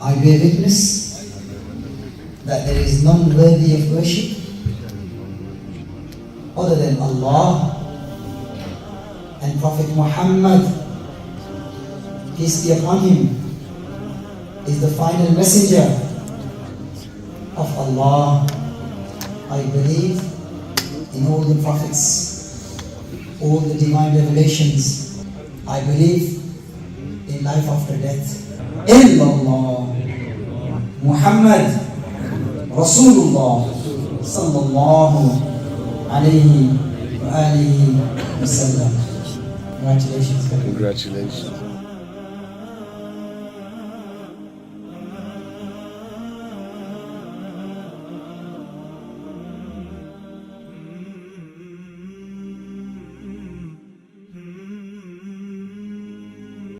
I bear witness that there is none worthy of worship other than Allah, and Prophet Muhammad, peace be upon him, is the final messenger of Allah. I believe in all the prophets, all the divine revelations. I believe in life after death. Illallah Muhammad Rasulullah sallallahu alayhi wa alihi wa sallam. Congratulations. Congratulations.